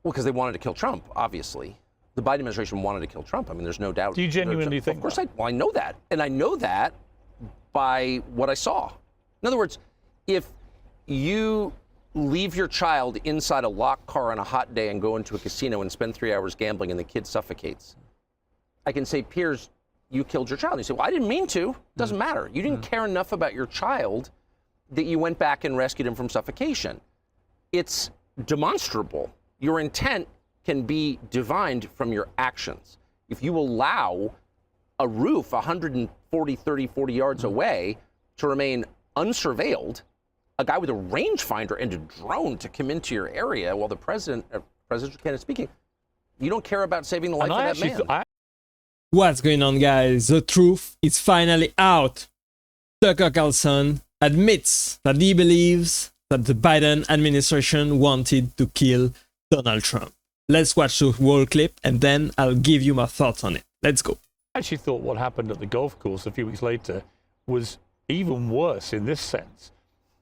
Well, because they wanted to kill Trump, obviously. The Biden administration wanted to kill Trump. I mean, there's no doubt. Do you genuinely think Of course I know that. And I know that by what I saw. In other words, if you leave your child inside a locked car on a hot day and go into a casino and spend 3 hours gambling and the kid suffocates, I can say, Piers, you killed your child. And you say, well, I didn't mean to. Doesn't matter. You didn't care enough about your child that you went back and rescued him from suffocation. It's demonstrable. Your intent can be divined from your actions. If you allow a roof 140, 30, 40 yards away to remain unsurveilled, a guy with a rangefinder and a drone to come into your area while the presidential candidate is speaking, you don't care about saving the life of that man. What's going on, guys? The truth is finally out. Tucker Carlson admits that he believes that the Biden administration wanted to kill Donald Trump. Let's watch the whole clip and then I'll give you my thoughts on it. Let's go. I actually thought what happened at the golf course a few weeks later was even worse in this sense.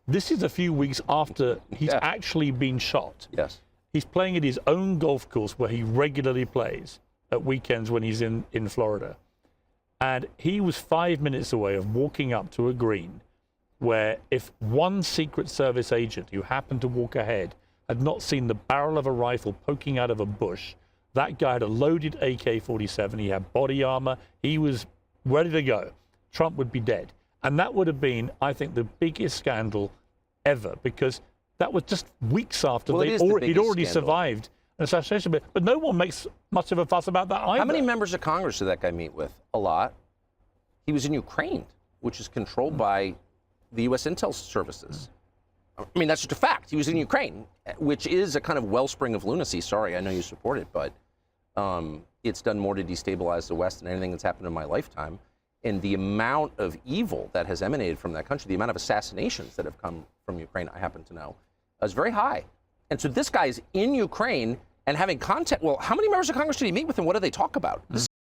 This is a few weeks after he's actually been shot. Yes. He's playing at his own golf course where he regularly plays at weekends when he's in Florida. And he was 5 minutes away of walking up to a green where if one Secret Service agent who happened to walk ahead had not seen the barrel of a rifle poking out of a bush, that guy had a loaded AK-47, he had body armor, he was ready to go. Trump would be dead. And that would have been, I think, the biggest scandal ever, because that was just weeks after he'd already survived an assassination. But no one makes much of a fuss about that either. How many members of Congress did that guy meet with? A lot. He was in Ukraine, which is controlled by the U.S. intel services. I mean, that's just a fact. He was in Ukraine, which is a kind of wellspring of lunacy. Sorry, I know you support it, but it's done more to destabilize the West than anything that's happened in my lifetime. And the amount of evil that has emanated from that country, the amount of assassinations that have come from Ukraine, I happen to know, is very high. And so this guy is in Ukraine and having contact. Well, how many members of Congress did he meet with and what do they talk about?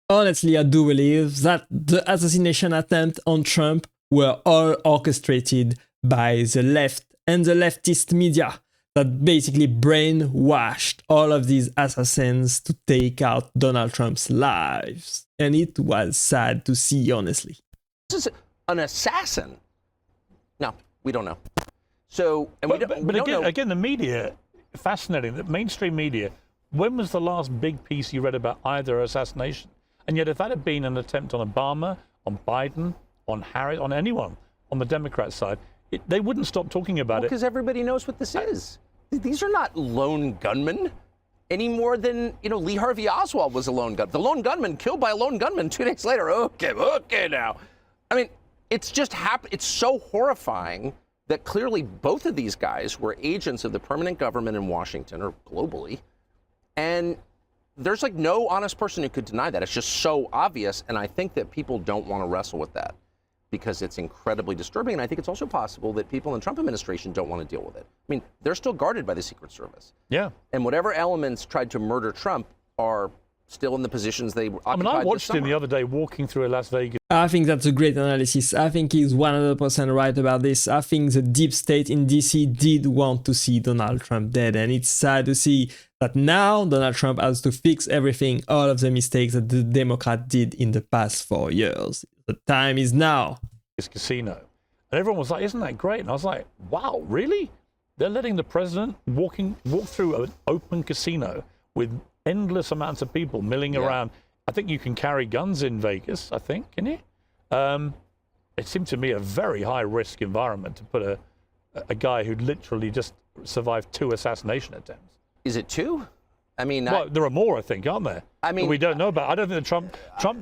Honestly, I do believe that the assassination attempt on Trump were all orchestrated by the left and the leftist media that basically brainwashed all of these assassins to take out Donald Trump's lives. And it was sad to see, honestly. This is an assassin. No, we don't know. So, and again, the media, fascinating, the mainstream media, when was the last big piece you read about either assassination? And yet if that had been an attempt on Obama, on Biden, on Harris, on anyone, on the Democrat side, they wouldn't stop talking about it. Because everybody knows what this is. These are not lone gunmen any more than, Lee Harvey Oswald was a lone gunman. The lone gunman killed by a lone gunman 2 days later. Okay now. I mean, it's just it's so horrifying that clearly both of these guys were agents of the permanent government in Washington or globally. And there's like no honest person who could deny that. It's just so obvious. And I think that people don't want to wrestle with that because it's incredibly disturbing. And I think it's also possible that people in the Trump administration don't want to deal with it. I mean, they're still guarded by the Secret Service. Yeah. And whatever elements tried to murder Trump are still in the positions they occupied. I mean, I watched him the other day walking through Las Vegas. I think that's a great analysis. I think he's 100% right about this. I think the deep state in DC did want to see Donald Trump dead. And it's sad to see that now Donald Trump has to fix everything, all of the mistakes that the Democrat did in the past 4 years. The time is now. This casino. And everyone was like, isn't that great? And I was like, wow, really? They're letting the president walk through an open casino with endless amounts of people milling around. I think you can carry guns in Vegas, I think, can you? It seemed to me a very high-risk environment to put a guy who literally just survived 2 assassination attempts. Is it 2? I mean, well, there are more, I think, aren't there? I mean, we don't know about. I don't think Trump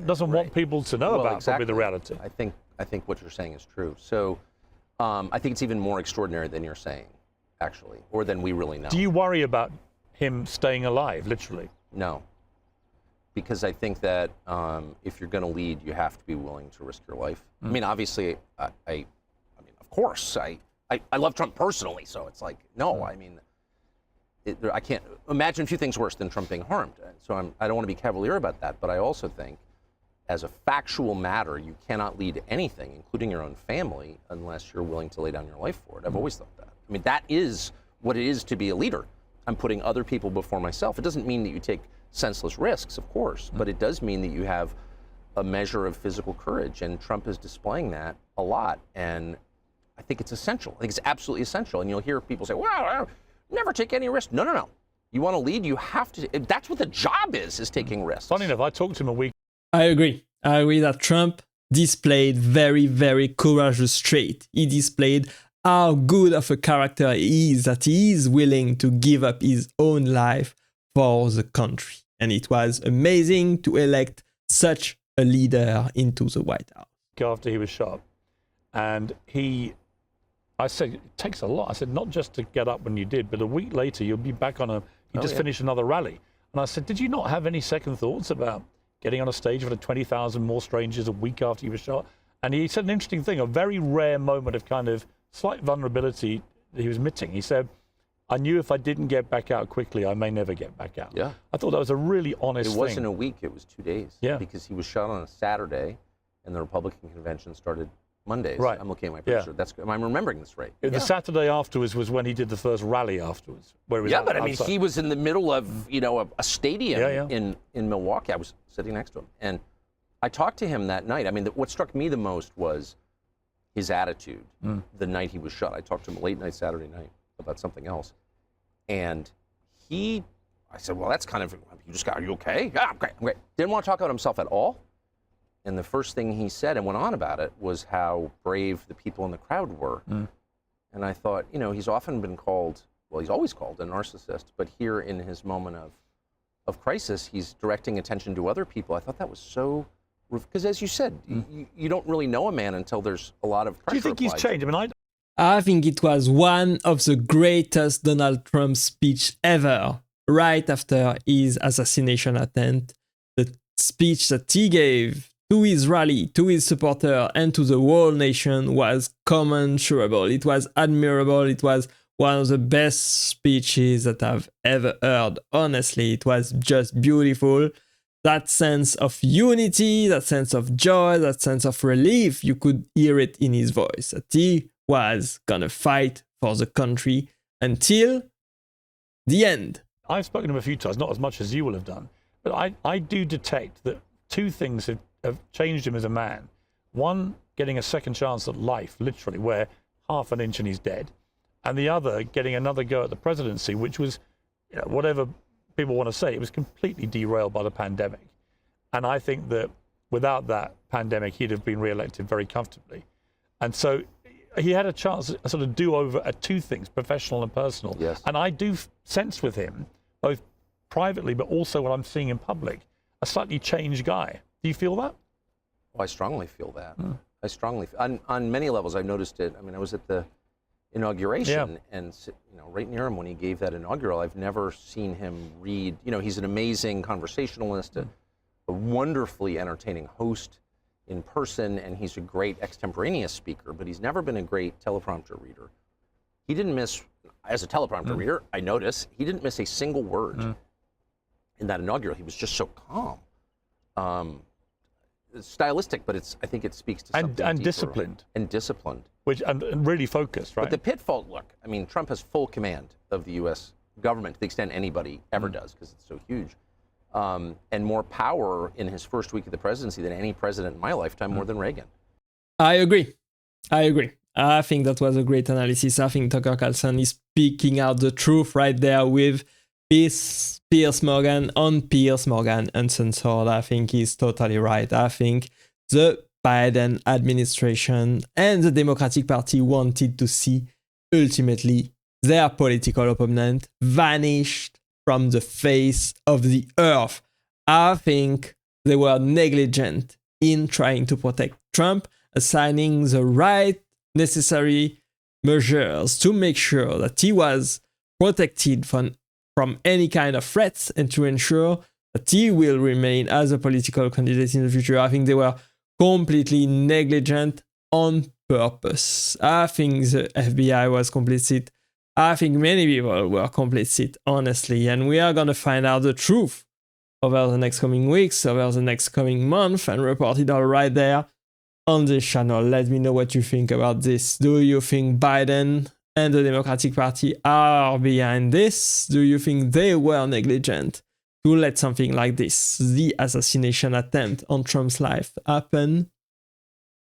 doesn't want people to know about probably the reality. I think what you're saying is true. So I think it's even more extraordinary than you're saying, actually, or than we really know. Do you worry about him staying alive, literally? No, because I think that if you're going to lead, you have to be willing to risk your life. I mean, obviously, I mean, of course, I love Trump personally, so it's like, no, I mean, I can't imagine a few things worse than Trump being harmed. So I don't want to be cavalier about that, but I also think, as a factual matter, you cannot lead anything, including your own family, unless you're willing to lay down your life for it. I've always thought that. I mean, that is what it is to be a leader. I'm putting other people before myself. It doesn't mean that you take senseless risks, of course, but it does mean that you have a measure of physical courage, and Trump is displaying that a lot, and I think it's essential. I think it's absolutely essential, and you'll hear people say, well, I'll never take any risk. No, no, no. You want to lead, you have to. That's what the job is taking risks. Funny enough, I talked to him a week. I agree. I agree that Trump displayed very, very courageous trait. He displayed how good of a character he is, that he is willing to give up his own life for the country. And it was amazing to elect such a leader into the White House. After he was shot, and I said, it takes a lot. I said, not just to get up when you did, but a week later, you'll be back on you just finished another rally. And I said, did you not have any second thoughts about getting on a stage with 20,000 more strangers a week after you were shot? And he said an interesting thing, a very rare moment of kind of slight vulnerability that he was admitting. He said, I knew if I didn't get back out quickly, I may never get back out. Yeah. I thought that was a really honest thing. It wasn't a week, it was 2 days. Yeah. Because he was shot on a Saturday, and the Republican convention started Mondays. Right. I'm looking at my picture. Yeah. I'm remembering this right. The Saturday afterwards was when he did the first rally afterwards. Where he was but I mean, he was in the middle of, a stadium in Milwaukee. I was sitting next to him. And I talked to him that night. I mean, what struck me the most was his attitude the night he was shot. I talked to him late night Saturday night about something else. And I said, well, that's kind of, are you okay? Yeah, I'm great. Didn't want to talk about himself at all. And the first thing he said and went on about it was how brave the people in the crowd were. And I thought, he's often been called, well, he's always called a narcissist, but here in his moment of crisis, he's directing attention to other people. I thought that was so, because as you said, you don't really know a man until there's a lot of pressure. Do you think he's changed? I mean, I think it was one of the greatest Donald Trump speech ever, right after his assassination attempt. The speech that he gave to his rally, to his supporter, and to the whole nation was commensurable. It was admirable. It was one of the best speeches that I've ever heard. Honestly, it was just beautiful. That sense of unity, that sense of joy, that sense of relief, you could hear it in his voice. That he was gonna fight for the country until the end. I've spoken to him a few times, not as much as you will have done, but I do detect that two things have changed him as a man. One, getting a second chance at life, literally, where half an inch and he's dead. And the other, getting another go at the presidency, which was, whatever people want to say, it was completely derailed by the pandemic. And I think that without that pandemic, he'd have been re-elected very comfortably. And so he had a chance, a sort of do-over at two things, professional and personal. Yes. And I do sense with him, both privately, but also what I'm seeing in public, a slightly changed guy. Do you feel that? Oh, I strongly feel that. I strongly, on many levels, I've noticed it. I mean, I was at the inauguration, and right near him when he gave that inaugural, I've never seen him read. He's an amazing conversationalist, a wonderfully entertaining host in person, and he's a great extemporaneous speaker, but he's never been a great teleprompter reader. He didn't miss, as a teleprompter reader, I notice, he didn't miss a single word in that inaugural. He was just so calm. It's stylistic, but I think it speaks to something and deeper. disciplined. And disciplined. And really focused, right? But the pitfall, look, I mean, Trump has full command of the U.S. government to the extent anybody ever does, because it's so huge. And more power in his first week of the presidency than any president in my lifetime, more than Reagan. I agree. I think that was a great analysis. I think Tucker Carlson is speaking out the truth right there with Piers Morgan uncensored. I think he's totally right. I think the Biden administration and the Democratic Party wanted to see ultimately their political opponent vanished from the face of the earth. I think they were negligent in trying to protect Trump, assigning the right necessary measures to make sure that he was protected from any kind of threats and to ensure that he will remain as a political candidate in the future. I think they were completely negligent on purpose. I think the FBI was complicit. I think many people were complicit, honestly, and we are going to find out the truth over the next coming weeks, over the next coming month, and report it all right there on this channel. Let me know what you think about this. Do you think Biden and the Democratic Party are behind this? Do you think they were negligent to let something like this, the assassination attempt on Trump's life, happen?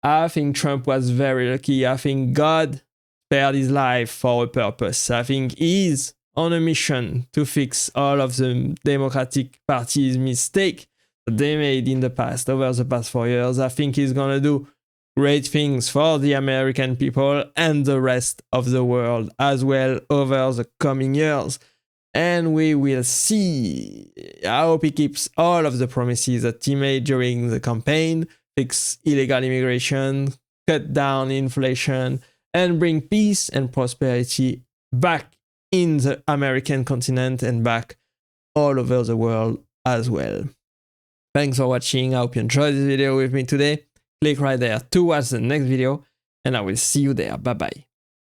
I think Trump was very lucky. I think God spared his life for a purpose. I think he's on a mission to fix all of the Democratic Party's mistakes that they made in the past, over the past 4 years. I think he's gonna do great things for the American people and the rest of the world as well over the coming years. And we will see. I hope he keeps all of the promises that he made during the campaign, fix illegal immigration, cut down inflation, and bring peace and prosperity back in the American continent and back all over the world as well. Thanks for watching. I hope you enjoyed this video with me today. Click right there to watch the next video, and I will see you there. Bye bye.